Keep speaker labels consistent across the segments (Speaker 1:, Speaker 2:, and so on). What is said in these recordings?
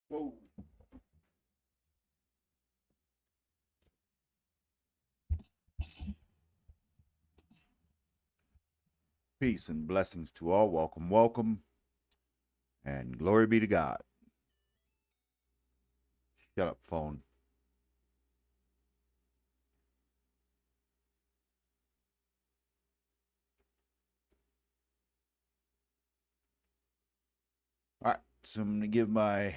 Speaker 1: Whoa. Peace and blessings to all. Welcome, welcome, and glory be to God. Shut up, phone. All right, so I'm gonna give my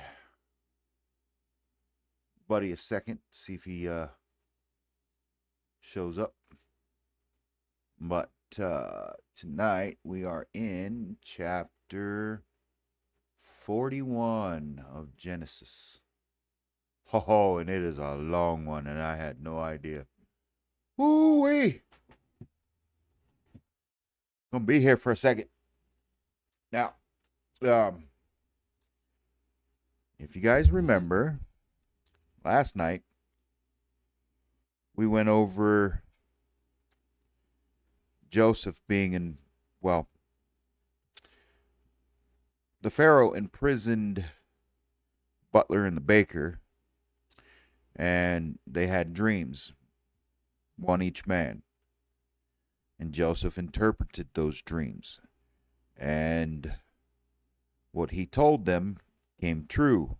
Speaker 1: buddy a second, see if he shows up. But tonight we are in chapter 41 of Genesis. Oh, and it is a long one, and I had no idea. Woo wee! Gonna be here for a second. Now, um, if you guys remember, last night we went over Joseph being in, well, the Pharaoh imprisoned butler and the baker, and they had dreams, one each man. And Joseph interpreted those dreams. And what he told them came true.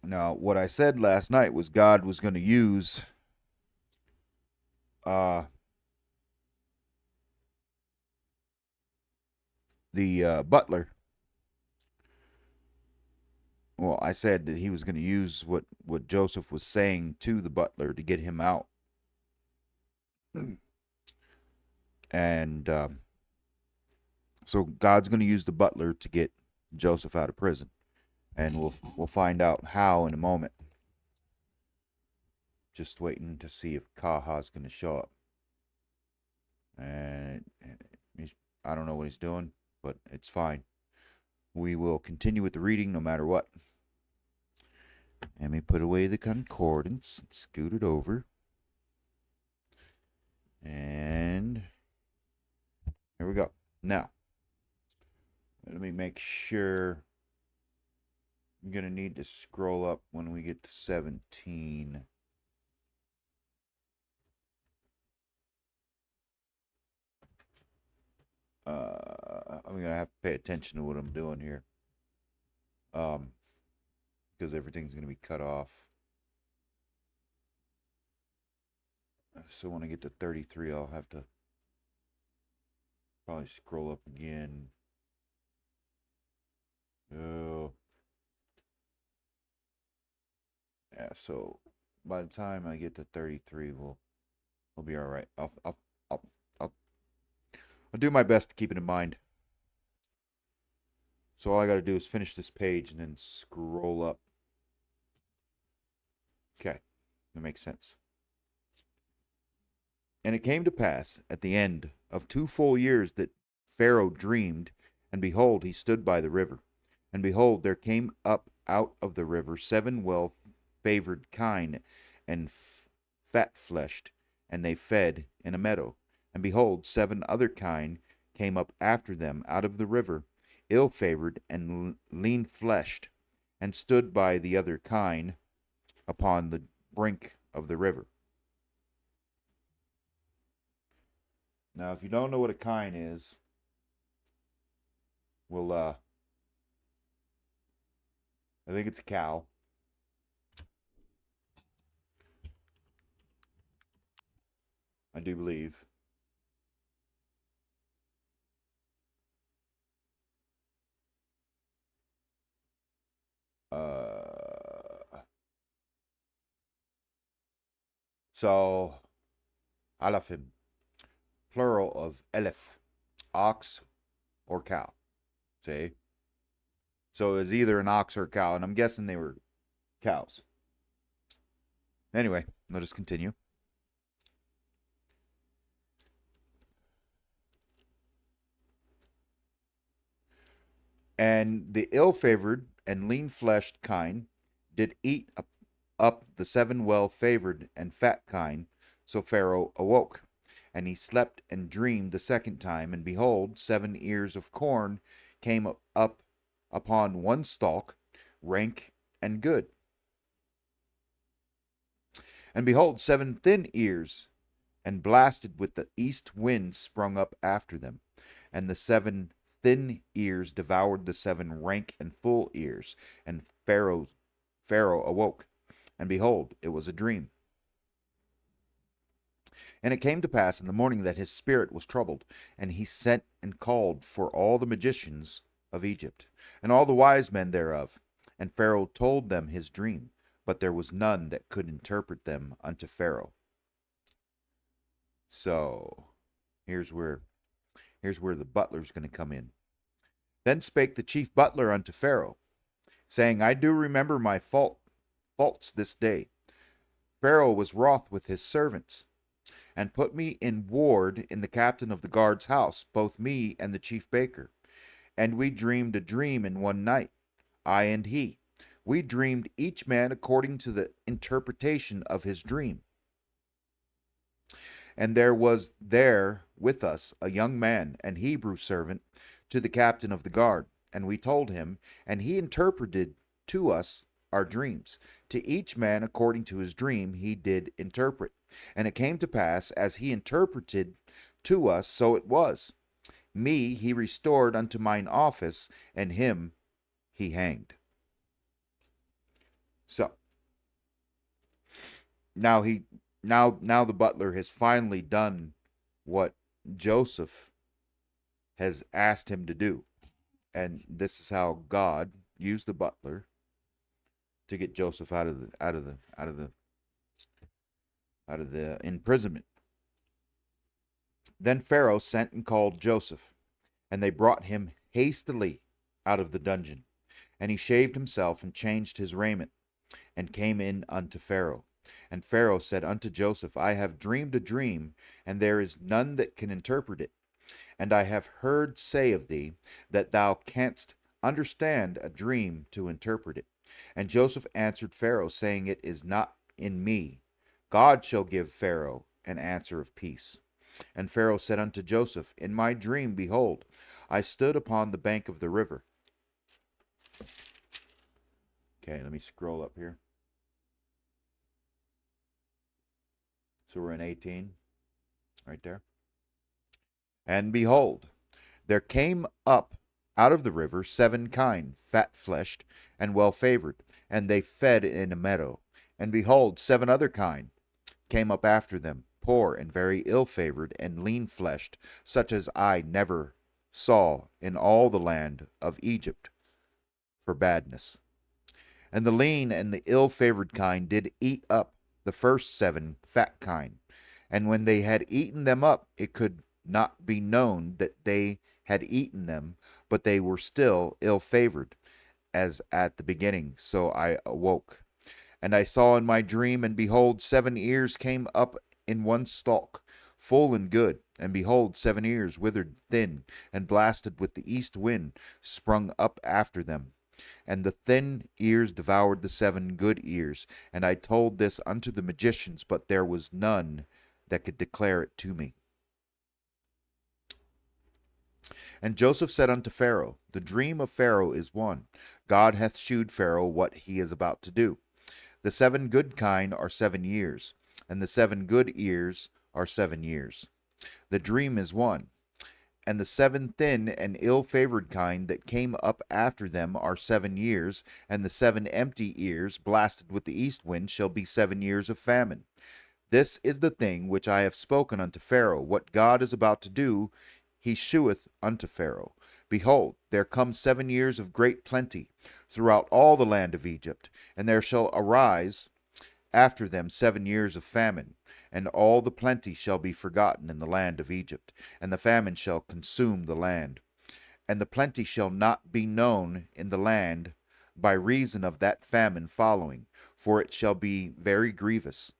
Speaker 1: Now, what I said last night was God was going to use uh, the butler. Well, I said that he was going to use what Joseph was saying to the butler to get him out. And so God's going to use the butler to get Joseph out of prison, and we'll find out how in a moment. Just waiting to see if Kaha's going to show up, and I don't know what he's doing, but it's fine. We will continue with the reading no matter what. Let me put away the concordance, scoot it over, and here we go. Now, let me make sure. I'm going to need to scroll up when we get to 17. I'm going to have to pay attention to what I'm doing here. Because everything's going to be cut off. So when I get to 33, I'll have to probably scroll up again. Oh. Yeah, so by the time I get to 33, we'll be all right. I'll do my best to keep it in mind. So all I got to do is finish this page and then scroll up. Okay, that makes sense. And it came to pass at the end of 2 full years that Pharaoh dreamed, and behold, he stood by the river. And behold, there came up out of the river 7 well-favored kine and fat-fleshed, and they fed in a meadow. And behold, 7 other kine came up after them out of the river, ill-favored and lean-fleshed, and stood by the other kine upon the brink of the river. Now, if you don't know what a kine is, well, I think it's a cow. I do believe. So, alafim, plural of elef, ox or cow. See? So it was either an ox or a cow, and I'm guessing they were cows. Anyway, let us continue. And the ill-favored and lean-fleshed kine did eat up the 7 well-favored and fat kine. So Pharaoh awoke, and he slept and dreamed the second time, and behold, 7 ears of corn came up upon one stalk, rank and good. And behold, 7 thin ears, and blasted with the east wind, sprung up after them. And the 7 thin ears devoured the 7 rank and full ears. And Pharaoh awoke, and behold, it was a dream. And it came to pass in the morning that his spirit was troubled, and he sent and called for all the magicians of Egypt, and all the wise men thereof. And Pharaoh told them his dream, but there was none that could interpret them unto Pharaoh. So here's where the butler's going to come in. Then spake the chief butler unto Pharaoh, saying, I do remember my faults this day. Pharaoh was wroth with his servants, and put me in ward in the captain of the guard's house, both me and the chief baker. And we dreamed a dream in one night, I and he. We dreamed each man according to the interpretation of his dream. And there was there with us a young man, an Hebrew servant, to the captain of the guard. And we told him, and he interpreted to us our dreams. To each man according to his dream he did interpret. And it came to pass, as he interpreted to us, so it was. Me he restored unto mine office, and him he hanged. So now the butler has finally done what Joseph has asked him to do. And this is how God used the butler to get Joseph out of the imprisonment. Then Pharaoh sent and called Joseph, and they brought him hastily out of the dungeon. And he shaved himself and changed his raiment, and came in unto Pharaoh. And Pharaoh said unto Joseph, I have dreamed a dream, and there is none that can interpret it. And I have heard say of thee, that thou canst understand a dream to interpret it. And Joseph answered Pharaoh, saying, It is not in me. God shall give Pharaoh an answer of peace. And Pharaoh said unto Joseph, In my dream, behold, I stood upon the bank of the river. Okay, let me scroll up here. So we're in 18, right there. And behold, there came up out of the river 7 kine, fat-fleshed and well-favored, and they fed in a meadow. And behold, 7 other kine came up after them, poor and very ill-favored and lean-fleshed, such as I never saw in all the land of Egypt for badness. And the lean and the ill-favored kine did eat up the first 7 fat kine. And when they had eaten them up, it could not be known that they had eaten them, but they were still ill-favored, as at the beginning. So I awoke. And I saw in my dream, and behold, 7 ears came up in one stalk, full and good. And behold, 7 ears withered thin, and blasted with the east wind, sprung up after them. And the thin ears devoured the 7 good ears. And I told this unto the magicians, but there was none that could declare it to me. And Joseph said unto Pharaoh, The dream of Pharaoh is one. God hath shewed Pharaoh what he is about to do. The 7 good kine are 7 years, and the 7 good ears are 7 years. The dream is one. And the 7 thin and ill-favored kine that came up after them are 7 years, and the 7 empty ears, blasted with the east wind, shall be 7 years of famine. This is the thing which I have spoken unto Pharaoh. What God is about to do, he sheweth unto Pharaoh. Behold, there come 7 years of great plenty throughout all the land of Egypt, and there shall arise after them 7 years of famine. And all the plenty shall be forgotten in the land of Egypt, and the famine shall consume the land. And the plenty shall not be known in the land by reason of that famine following, for it shall be very grievous.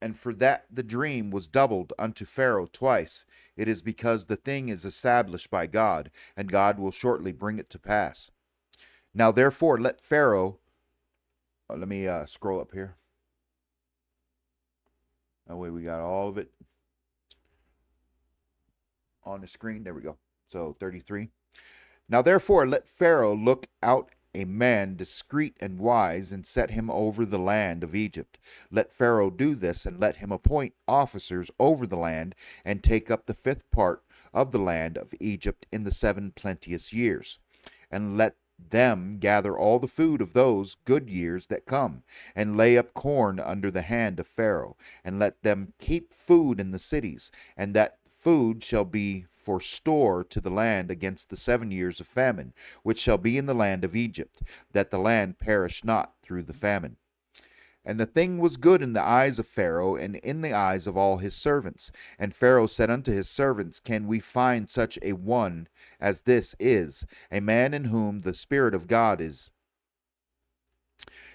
Speaker 1: And for that the dream was doubled unto Pharaoh twice, it is because the thing is established by God, and God will shortly bring it to pass. Now therefore let Pharaoh, let me scroll up here. That way we got all of it on the screen. There we go. So 33. Now therefore let Pharaoh look out a man discreet and wise, and set him over the land of Egypt. Let Pharaoh do this, and let him appoint officers over the land, and take up the fifth part of the land of Egypt in the 7 plenteous years. And let them gather all the food of those good years that come, and lay up corn under the hand of Pharaoh, and let them keep food in the cities, and that food shall be for store to the land against the 7 years of famine, which shall be in the land of Egypt, that the land perish not through the famine. And the thing was good in the eyes of Pharaoh, and in the eyes of all his servants. And Pharaoh said unto his servants, Can we find such a one as this is, a man in whom the Spirit of God is?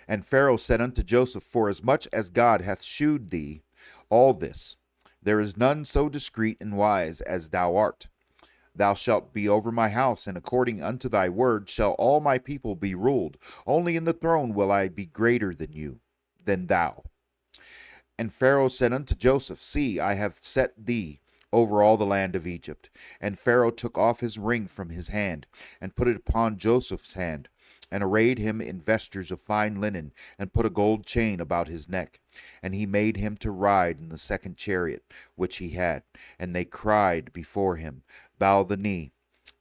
Speaker 1: And Pharaoh said unto Joseph, Forasmuch as God hath shewed thee all this, there is none so discreet and wise as thou art. Thou shalt be over my house, and according unto thy word shall all my people be ruled. Only in the throne will I be greater than thou. And Pharaoh said unto Joseph, See, I have set thee over all the land of Egypt. And Pharaoh took off his ring from his hand, and put it upon Joseph's hand, and arrayed him in vestures of fine linen, and put a gold chain about his neck. And he made him to ride in the second chariot which he had. And they cried before him, Bow the knee.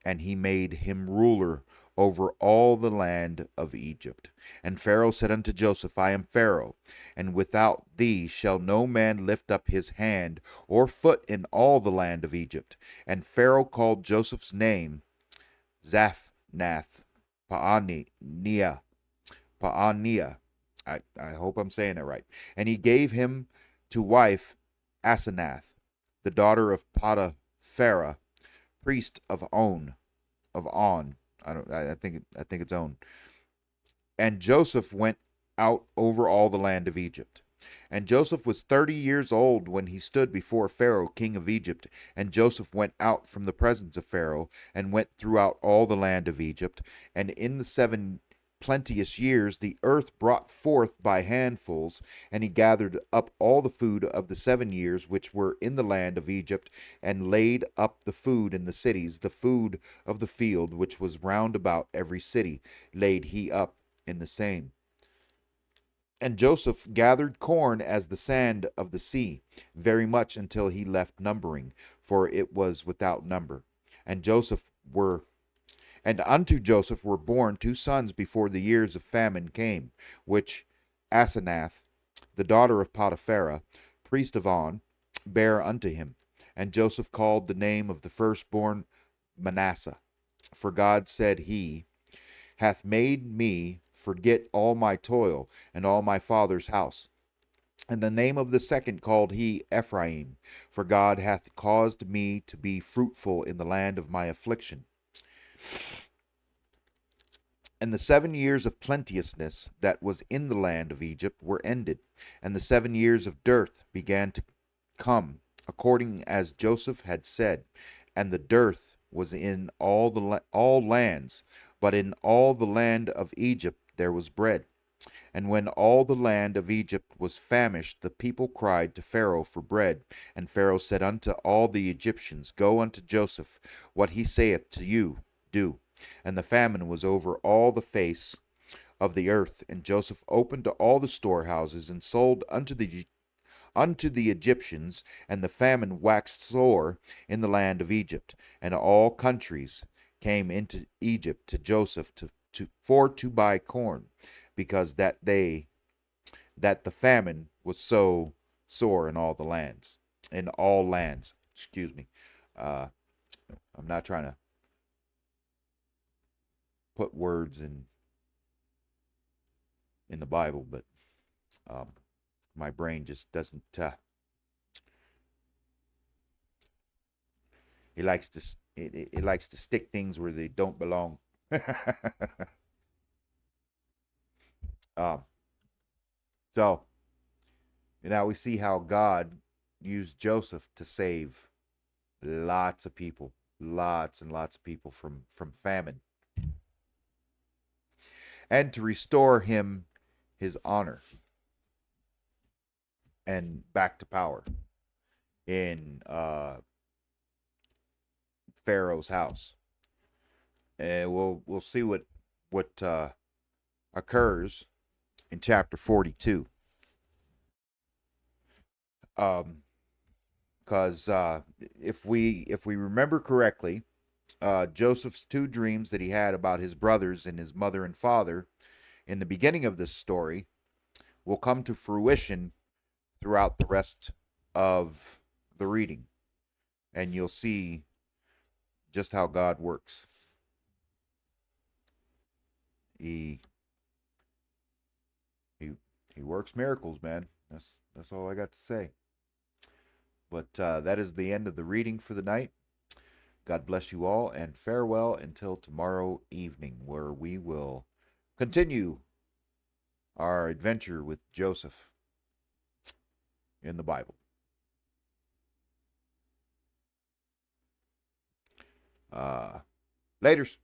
Speaker 1: And he made him ruler over all the land of Egypt. And Pharaoh said unto Joseph, I am Pharaoh, and without thee shall no man lift up his hand or foot in all the land of Egypt. And Pharaoh called Joseph's name Zaphnath Paaneah. I hope I'm saying it right. And he gave him to wife Asenath, the daughter of Potipharah, priest of On. I think it's On. And Joseph went out over all the land of Egypt. And Joseph was 30 years old when he stood before Pharaoh, king of Egypt. And Joseph went out from the presence of Pharaoh, and went throughout all the land of Egypt. And in the 7 plenteous years the earth brought forth by handfuls, and he gathered up all the food of the 7 years which were in the land of Egypt, and laid up the food in the cities. The food of the field which was round about every city laid he up in the same. And Joseph gathered corn as the sand of the sea, very much until he left numbering, for it was without number. And unto Joseph were born 2 sons before the years of famine came, which Asenath, the daughter of Potipharah, priest of On, bare unto him. And Joseph called the name of the firstborn Manasseh, for God said, He hath made me forget all my toil and all my father's house. And the name of the second called he Ephraim, for God hath caused me to be fruitful in the land of my affliction. And the 7 years of plenteousness that was in the land of Egypt were ended, and the 7 years of dearth began to come, according as Joseph had said. And the dearth was in all lands, but in all the land of Egypt there was bread. And when all the land of Egypt was famished, the people cried to Pharaoh for bread. And Pharaoh said unto all the Egyptians, Go unto Joseph, what he saith to you, do. And the famine was over all the face of the earth. And Joseph opened all the storehouses, and sold unto the Egyptians, and the famine waxed sore in the land of Egypt. And all countries came into Egypt to Joseph to buy corn, because that the famine was so sore in all lands. Excuse me. I'm not trying to put words in the Bible, but my brain just doesn't. It likes to stick things where they don't belong. um, so now we see how God used Joseph to save lots of people, lots and lots of people from famine, and to restore him his honor and back to power in Pharaoh's house. and we'll see what occurs in chapter 42. Because if we remember correctly, Joseph's two dreams that he had about his brothers and his mother and father in the beginning of this story will come to fruition throughout the rest of the reading, and you'll see just how God works. He he he works miracles, man. That's all I got to say. But that is the end of the reading for the night. God bless you all, and farewell until tomorrow evening, where we will continue our adventure with Joseph in the Bible. Laters.